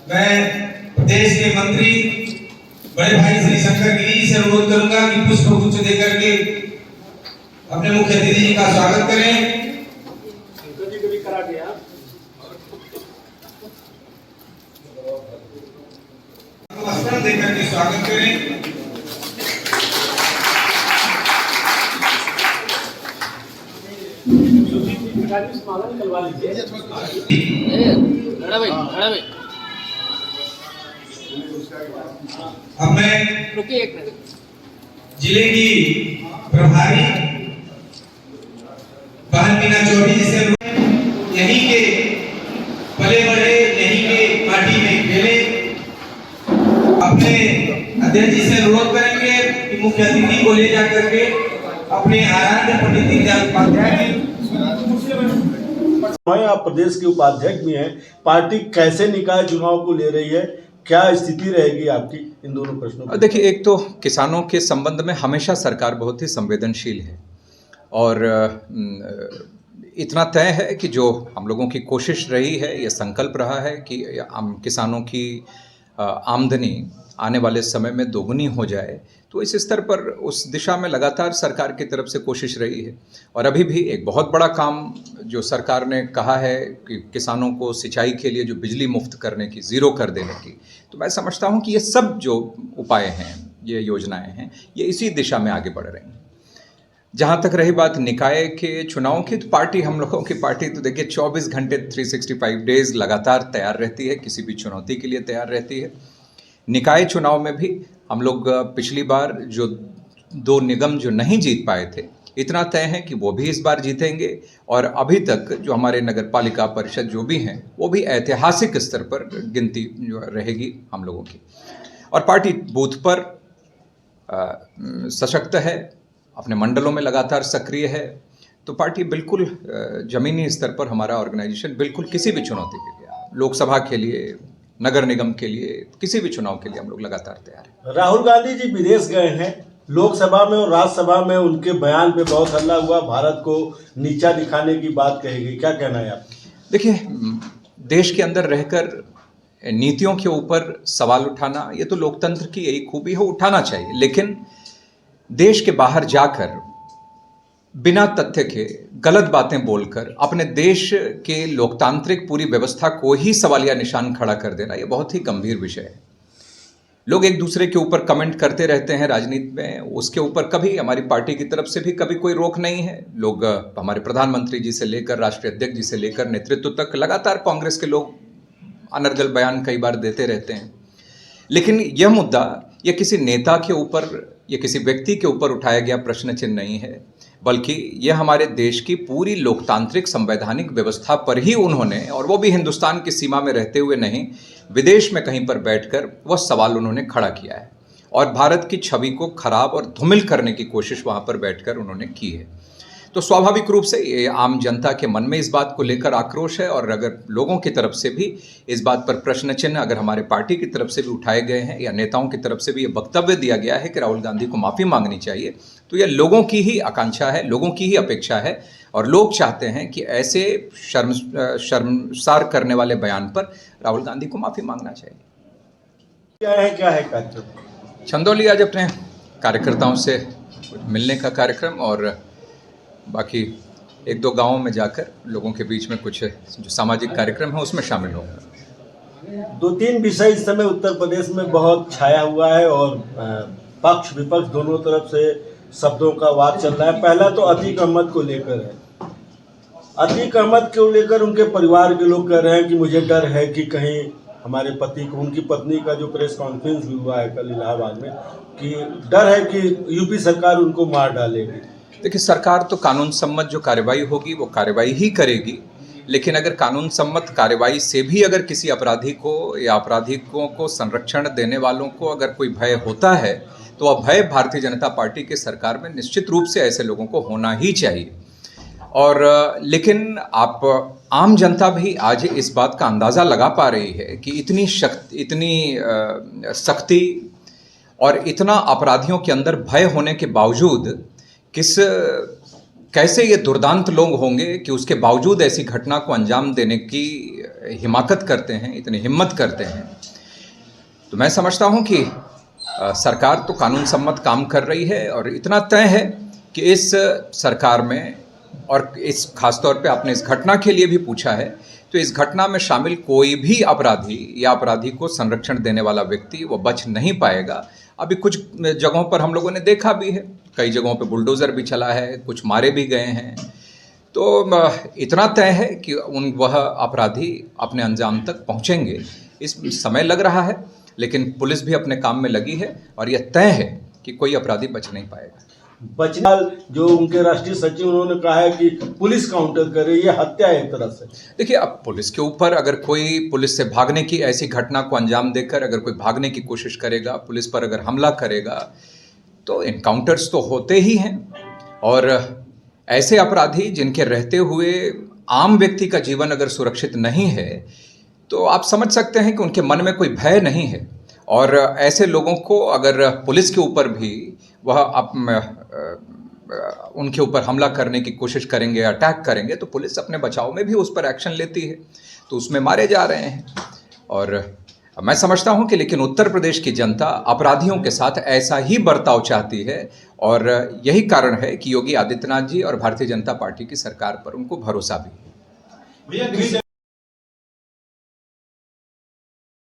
मैं प्रदेश के मंत्री बड़े भाई श्री शंकर गिरी से अनुरोध करूंगा कि पुष्प गुच्छ देकर के अपने मुख्य अतिथि जी का स्वागत करें। वस्त्र देकर के स्वागत करें। अब मैं जिले की प्रभारी बहन मीना चौधरी जी से यहीं के पले बड़े, यहीं के पार्टी में खेले, अपने अध्यक्ष जी से अनुरोध करेंगे कि मुख्य अतिथि को ले जाकर के अपने आराध्य पंडित दीनदयाल उपाध्याय आप प्रदेश के उपाध्यक्ष भी हैं, पार्टी कैसे निकाय चुनाव को ले रही है, क्या स्थिति रहेगी आपकी इन दोनों प्रश्नों पर? देखिए, एक तो किसानों के संबंध में हमेशा सरकार बहुत ही संवेदनशील है और इतना तय है कि जो हम लोगों की कोशिश रही है, ये संकल्प रहा है कि किसानों की आमदनी आने वाले समय में दोगुनी हो जाए। तो इस स्तर पर उस दिशा में लगातार सरकार की तरफ से कोशिश रही है और अभी भी एक बहुत बड़ा काम जो सरकार ने कहा है कि किसानों को सिंचाई के लिए जो बिजली मुफ्त करने की, ज़ीरो कर देने की, तो मैं समझता हूँ कि ये सब जो उपाय हैं, ये योजनाएं हैं, ये इसी दिशा में आगे बढ़ रही हैं। जहाँ तक रही बात निकाय के चुनाव की, तो पार्टी, हम लोगों की पार्टी तो देखिए 24 घंटे 365 डेज लगातार तैयार रहती है, किसी भी चुनौती के लिए तैयार रहती है। निकाय चुनाव में भी हम लोग पिछली बार जो 2 निगम जो नहीं जीत पाए थे, इतना तय है कि वो भी इस बार जीतेंगे और अभी तक जो हमारे नगर पालिका परिषद जो भी हैं, वो भी ऐतिहासिक स्तर पर गिनती जो रहेगी हम लोगों की। और पार्टी बूथ पर सशक्त है, अपने मंडलों में लगातार सक्रिय है। तो पार्टी बिल्कुल ज़मीनी स्तर पर हमारा ऑर्गेनाइजेशन बिल्कुल किसी भी चुनौती के लिए, लोकसभा के लिए, नगर निगम के लिए, किसी भी चुनाव के लिए हम लोग लगातार तैयार हैं। राहुल गांधी जी विदेश गए हैं, लोकसभा में और राज्यसभा में उनके बयान पे बहुत हल्ला हुआ, भारत को नीचा दिखाने की बात कही गई, क्या कहना है आप? देखिए, देश के अंदर रहकर नीतियों के ऊपर सवाल उठाना, ये तो लोकतंत्र की यही खूबी है, उठाना चाहिए। लेकिन देश के बाहर जाकर बिना तथ्य के गलत बातें बोलकर अपने देश के लोकतांत्रिक पूरी व्यवस्था को ही सवालिया निशान खड़ा कर देना, ये बहुत ही गंभीर विषय है। लोग एक दूसरे के ऊपर कमेंट करते रहते हैं राजनीति में, उसके ऊपर कभी हमारी पार्टी की तरफ से भी कभी कोई रोक नहीं है। लोग, हमारे प्रधानमंत्री जी से लेकर राष्ट्रीय अध्यक्ष जी से लेकर नेतृत्व तक, लगातार कांग्रेस के लोग अनर्गल बयान कई बार देते रहते हैं। लेकिन यह मुद्दा, यह किसी नेता के ऊपर या किसी व्यक्ति के ऊपर उठाया गया प्रश्न चिन्ह नहीं है, बल्कि यह हमारे देश की पूरी लोकतांत्रिक संवैधानिक व्यवस्था पर ही उन्होंने, और वो भी हिंदुस्तान की सीमा में रहते हुए नहीं, विदेश में कहीं पर बैठकर वह सवाल उन्होंने खड़ा किया है और भारत की छवि को खराब और धूमिल करने की कोशिश वहाँ पर बैठकर उन्होंने की है। तो स्वाभाविक रूप से ये आम जनता के मन में इस बात को लेकर आक्रोश है और अगर लोगों की तरफ से भी इस बात पर प्रश्न चिन्ह अगर हमारे पार्टी की तरफ से भी उठाए गए हैं या नेताओं की तरफ से भी ये वक्तव्य दिया गया है कि राहुल गांधी को माफ़ी मांगनी चाहिए, तो यह लोगों की ही आकांक्षा है, लोगों की ही अपेक्षा है और लोग चाहते हैं कि ऐसे शर्मसार करने वाले बयान पर राहुल गांधी को माफ़ी मांगना चाहिए। क्या है कार्यक्रम? चंदौली आज अपने कार्यकर्ताओं से मिलने का कार्यक्रम और बाकी 1-2 गांवों में जाकर लोगों के बीच में कुछ जो सामाजिक कार्यक्रम है उसमें शामिल होंगे। 2-3 विषय इस समय उत्तर प्रदेश में बहुत छाया हुआ है और पक्ष विपक्ष दोनों तरफ से शब्दों का वार चल रहा है। पहला तो अतीक अहमद को लेकर है। अतीक अहमद को लेकर उनके परिवार के लोग कह रहे हैं कि मुझे डर है कि कहीं हमारे पति को, उनकी पत्नी का जो प्रेस कॉन्फ्रेंस भी हुआ है कल इलाहाबाद में, कि डर है कि यूपी सरकार उनको मार डालेगी। देखिए, सरकार तो कानून सम्मत जो कार्रवाई होगी वो कार्रवाई ही करेगी, लेकिन अगर कानून सम्मत कार्रवाई से भी अगर किसी अपराधी को या आपराधिकों को संरक्षण देने वालों को अगर कोई भय होता है, तो वह भय भारतीय जनता पार्टी के सरकार में निश्चित रूप से ऐसे लोगों को होना ही चाहिए। और लेकिन आप आम जनता भी आज इस बात का अंदाज़ा लगा पा रही है कि इतनी सख्ती और इतना अपराधियों के अंदर भय होने के बावजूद कैसे ये दुर्दांत लोग होंगे कि उसके बावजूद ऐसी घटना को अंजाम देने की हिमाकत करते हैं, इतनी हिम्मत करते हैं, तो मैं समझता हूं कि सरकार तो कानून सम्मत काम कर रही है और इतना तय है कि इस सरकार में, और इस खासतौर पे आपने इस घटना के लिए भी पूछा है, तो इस घटना में शामिल कोई भी अपराधी या अपराधी को संरक्षण देने वाला व्यक्ति वो बच नहीं पाएगा। अभी कुछ जगहों पर हम लोगों ने देखा भी है, कई जगहों पे बुलडोज़र भी चला है, कुछ मारे भी गए हैं। तो इतना तय है कि वह अपराधी अपने अंजाम तक पहुंचेंगे। इस समय लग रहा है, लेकिन पुलिस भी अपने काम में लगी है और यह तय है कि कोई अपराधी बच नहीं पाएगा। बचनाल जो उनके राष्ट्रीय सचिव, उन्होंने कहा है कि पुलिस काउंटर करे, ये हत्या है एक तरह से। देखिए, अब पुलिस के ऊपर अगर कोई पुलिस से भागने की ऐसी घटना को अंजाम देकर अगर कोई भागने की कोशिश करेगा, पुलिस पर अगर हमला करेगा, तो इनकाउंटर्स तो होते ही हैं। और ऐसे अपराधी जिनके रहते हुए आम व्यक्ति का जीवन अगर सुरक्षित नहीं है, तो आप समझ सकते हैं कि उनके मन में कोई भय नहीं है। और ऐसे लोगों को अगर पुलिस के ऊपर भी वह उनके ऊपर हमला करने की कोशिश करेंगे, अटैक करेंगे, तो पुलिस अपने बचाव में भी उस पर एक्शन लेती है, तो उसमें मारे जा रहे हैं। और मैं समझता हूं कि लेकिन उत्तर प्रदेश की जनता अपराधियों के साथ ऐसा ही बर्ताव चाहती है, और यही कारण है कि योगी आदित्यनाथ जी और भारतीय जनता पार्टी की सरकार पर उनको भरोसा भी है।